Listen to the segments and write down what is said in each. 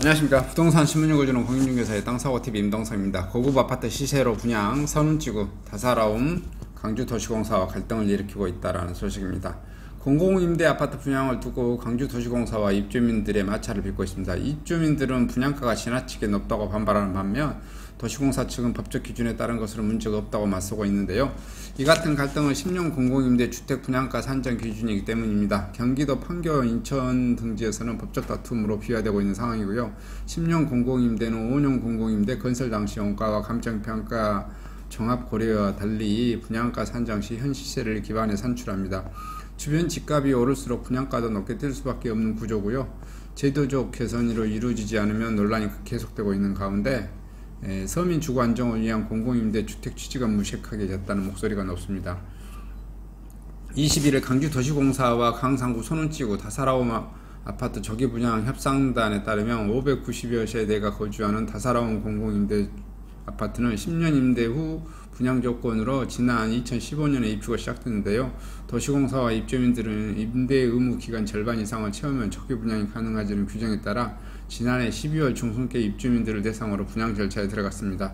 안녕하십니까. 부동산 신문을 주는 공인중개사의 땅사고TV 임동성입니다. 고급 아파트 시세로 분양, 선지구, 다사라움, 강주도시공사와 갈등을 일으키고 있다는 소식입니다. 공공임대 아파트 분양을 두고 강주도시공사와 입주민들의 마찰을 빚고 있습니다. 입주민들은 분양가가 지나치게 높다고 반발하는 반면 도시공사 측은 법적 기준에 따른 것으로 문제가 없다고 맞서고 있는데요. 이 같은 갈등은 10년 공공임대 주택 분양가 산정 기준이기 때문입니다. 경기도 판교, 인천 등지에서는 법적 다툼으로 비화되고 있는 상황이고요. 10년 공공임대는 5년 공공임대 건설 당시 원가와 감정평가 종합 고려와 달리 분양가 산정 시 현 시세를 기반에 산출합니다. 주변 집값이 오를수록 분양가도 높게 뛸 수밖에 없는 구조고요. 제도적 개선으로 이루어지지 않으면 논란이 계속되고 있는 가운데 서민 주거 안정을 위한 공공임대 주택 취지가 무색하게 됐다는 목소리가 높습니다. 21일 강주도시공사와 강상구 손운지구 다사라움 아파트 조기 분양 협상단에 따르면 590여 세대가 거주하는 다사라움 공공임대 아파트는 10년 임대 후 분양 조건으로 지난 2015년에 입주가 시작됐는데요. 도시공사와 입주민들은 임대 의무 기간 절반 이상을 채우면 조기 분양이 가능하다는 규정에 따라 지난해 12월 중순께 입주민들을 대상으로 분양 절차에 들어갔습니다.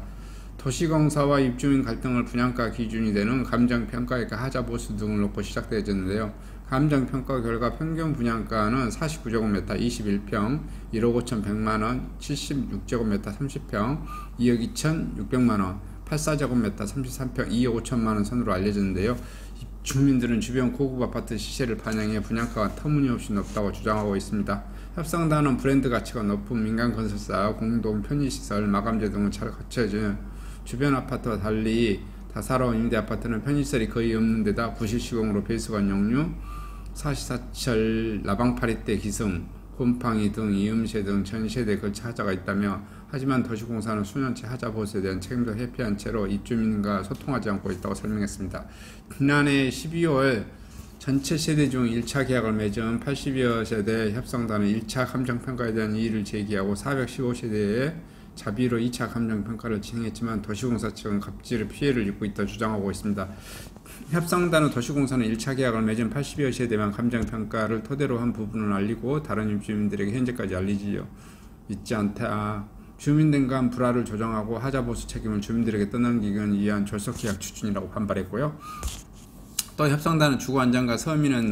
도시공사와 입주민 갈등을 분양가 기준이 되는 감정평가액과 하자보수 등을 놓고 시작되었는데요. 감정평가 결과 평균 분양가는 49제곱미터 21평 1억 5,100만원, 76제곱미터 30평 2억 2,600만원, 84제곱미터 33평 2억 5천만원 선으로 알려졌는데요. 주민들은 주변 고급 아파트 시세를 반영해 분양가가 터무니없이 높다고 주장하고 있습니다. 협상단은 브랜드 가치가 높은 민간건설사, 공동 편의시설, 마감재 등을 잘 갖춰진 주변 아파트와 달리 다사라움 임대아파트는 편의시설이 거의 없는 데다 구실시공으로 배수관 용류, 사시사철 나방파리대 기승, 곰팡이 등 이음새 등 전 세대에 걸쳐 하자가 있다며 하지만 도시공사는 수년째 하자 보수에 대한 책임도 회피한 채로 입주민과 소통하지 않고 있다고 설명했습니다. 지난해 12월 전체 세대 중 1차 계약을 맺은 80여 세대 협상단은 1차 감정평가에 대한 이의를 제기하고 415세대의 자비로 2차 감정평가를 진행했지만 도시공사 측은 갑질의 피해를 입고 있다 주장하고 있습니다. 협상단은 도시공사는 1차 계약을 맺은 80여 세대만 감정평가를 토대로 한 부분을 알리고 다른 입주민들에게 현재까지 알리지 있지 않다. 주민들 간 불화를 조정하고 하자보수 책임을 주민들에게 떠넘기기 위한 졸속계약 추진이라고 반발했고요. 또 협상단은 주거안정과 서민은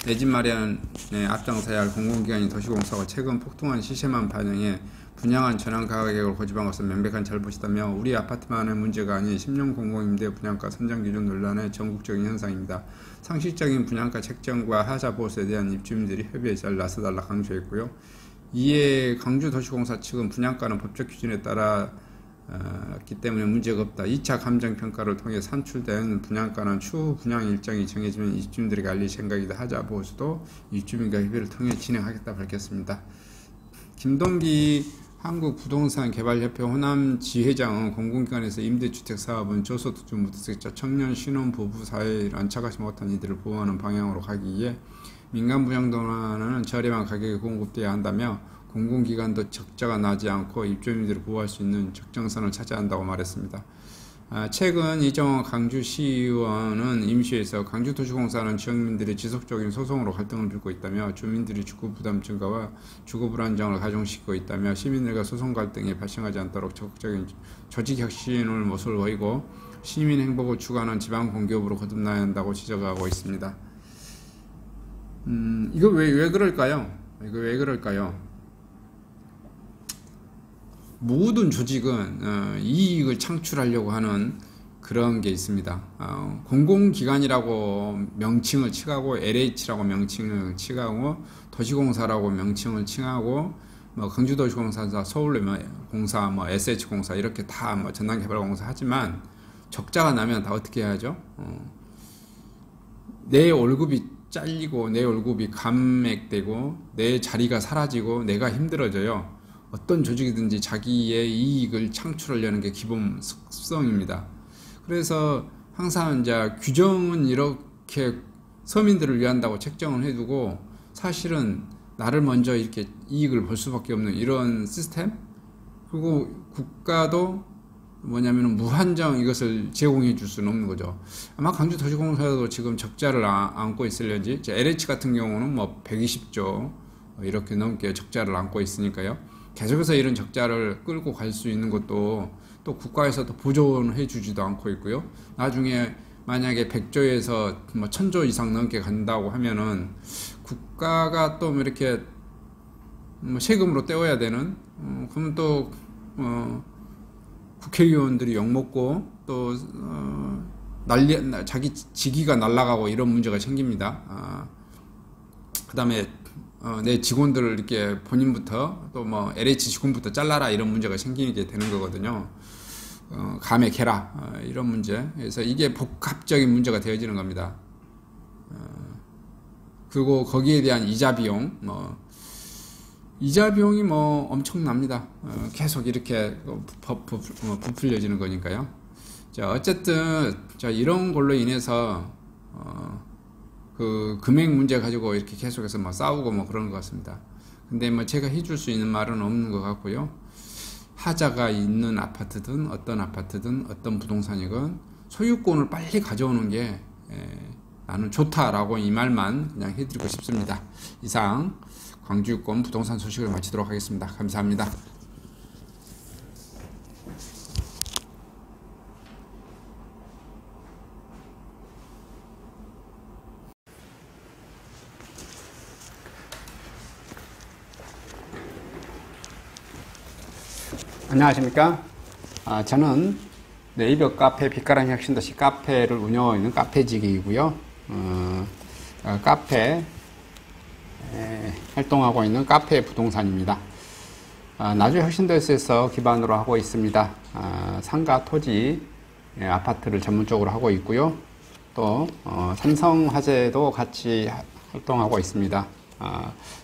내 집 마련에 앞장서야 할 공공기관인 도시공사가 최근 폭등한 시세만 반영해 분양한 전환 가격을 고집한 것은 명백한 잘못이다며 우리 아파트만의 문제가 아닌 10년 공공임대 분양가 선정 기준 논란의 전국적인 현상입니다. 상식적인 분양가 책정과 하자 보수에 대한 입주민들이 협의에 잘 나서달라 강조했고요. 이에 강주도시공사 측은 분양가는 법적 기준에 따라 기 때문에 문제가 없다. 2차 감정평가를 통해 산출된 분양가는 추후 분양 일정이 정해지면 입주민들에게 알릴 생각이다. 하자 보수도 입주민과 협의를 통해 진행하겠다 밝혔습니다. 김동기 한국부동산개발협회 호남 지회장은 공공기관에서 임대주택 사업은 저소득주 무주택자 청년 신혼부부 사회에 안착하지 못한 이들을 보호하는 방향으로 가기 위해 민간 분양도는 저렴한 가격에 공급되어야 한다며 공공기관도 적자가 나지 않고 입주민들을 보호할 수 있는 적정선을 찾아야 한다고 말했습니다. 최근 이정원 강주시의원은 임시에서 강주도시공사는 지역민들의 지속적인 소송으로 갈등을 빚고 있다며 주민들이 주거부담 증가와 주거불안정을 가중시키고 있다며 시민들과 소송 갈등이 발생하지 않도록 적극적인 조직혁신을 모습을 보이고 시민 행복을 추구하는 지방공기업으로 거듭나야 한다고 지적하고 있습니다. 이거 왜 그럴까요? 모든 조직은 이익을 창출하려고 하는 그런 게 있습니다. 공공기관이라고 명칭을 칭하고 LH라고 명칭을 칭하고 도시공사라고 명칭을 칭하고 강주도시공사, 서울공사, SH공사 이렇게 다 전남개발공사 하지만 적자가 나면 다 어떻게 해야죠? 내 월급이 잘리고 내 월급이 감액되고 내 자리가 사라지고 내가 힘들어져요. 어떤 조직이든지 자기의 이익을 창출하려는 게 기본 습성입니다. 그래서 항상 이제 규정은 이렇게 서민들을 위한다고 책정을 해두고 사실은 나를 먼저 이렇게 이익을 볼 수밖에 없는 이런 시스템? 그리고 국가도 뭐냐면 무한정 이것을 제공해 줄 수는 없는 거죠. 아마 강주도시공사도 지금 적자를 안고 있을런지 LH 같은 경우는 120조 이렇게 넘게 적자를 안고 있으니까요. 계속해서 이런 적자를 끌고 갈 수 있는 것도 또 국가에서도 보존해 주지도 않고 있고요. 나중에 만약에 100조에서 뭐 1000조 이상 넘게 간다고 하면은 국가가 또 이렇게 뭐 세금으로 떼어야 되는, 그러면 또 국회의원들이 욕먹고 또 자기 직위가 날아가고 이런 문제가 생깁니다. 그 다음에 내 직원들을 이렇게 본인부터 또 뭐 LH 직원부터 잘라라 이런 문제가 생기게 되는 거거든요. 감액해라 이런 문제. 그래서 이게 복합적인 문제가 되어지는 겁니다. 그리고 거기에 대한 이자 비용, 이자 비용이 뭐 엄청납니다. 계속 이렇게 부풀려지는 거니까요. 자, 어쨌든 자, 이런 걸로 인해서 그 금액 문제 가지고 이렇게 계속해서 뭐 싸우고 뭐 그런 것 같습니다. 근데 뭐 제가 해줄 수 있는 말은 없는 것 같고요. 하자가 있는 아파트든 어떤 아파트든 어떤 부동산이건 소유권을 빨리 가져오는 게 나는 좋다라고 이 말만 그냥 해드리고 싶습니다. 이상 광주유권 부동산 소식을 마치도록 하겠습니다. 감사합니다. 안녕하십니까. 저는 네이버 카페 빛가람 혁신도시 카페를 운영하고 있는 카페직이고요. 카페 활동하고 있는 카페 부동산입니다. 나주 혁신도시에서 기반으로 하고 있습니다. 상가 토지 아파트를 전문적으로 하고 있고요. 또 삼성화재도 같이 활동하고 있습니다.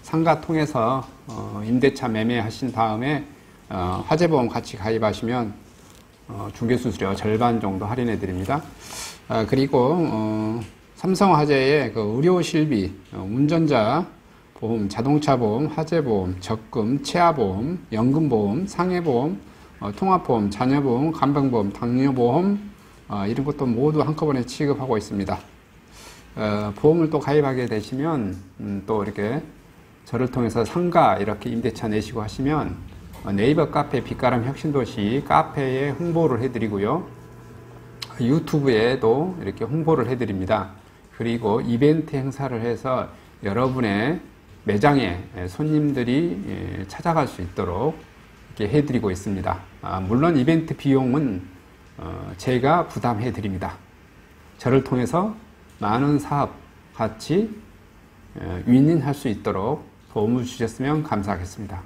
상가 통해서 임대차 매매하신 다음에 화재보험 같이 가입하시면 중개수수료 절반 정도 할인해 드립니다. 그리고 삼성화재의 그 의료실비, 운전자 보험, 자동차 보험, 화재보험, 적금, 치아보험, 연금보험, 상해보험, 통합보험, 자녀보험, 간병보험, 당뇨보험 이런 것도 모두 한꺼번에 취급하고 있습니다. 보험을 또 가입하게 되시면 또 이렇게 저를 통해서 상가 이렇게 임대차 내시고 하시면 네이버 카페 빛가람 혁신도시 카페에 홍보를 해드리고요. 유튜브에도 이렇게 홍보를 해드립니다. 그리고 이벤트 행사를 해서 여러분의 매장에 손님들이 찾아갈 수 있도록 이렇게 해드리고 있습니다. 물론 이벤트 비용은 제가 부담해 드립니다. 저를 통해서 많은 사업 같이 윈윈할 수 있도록 도움을 주셨으면 감사하겠습니다.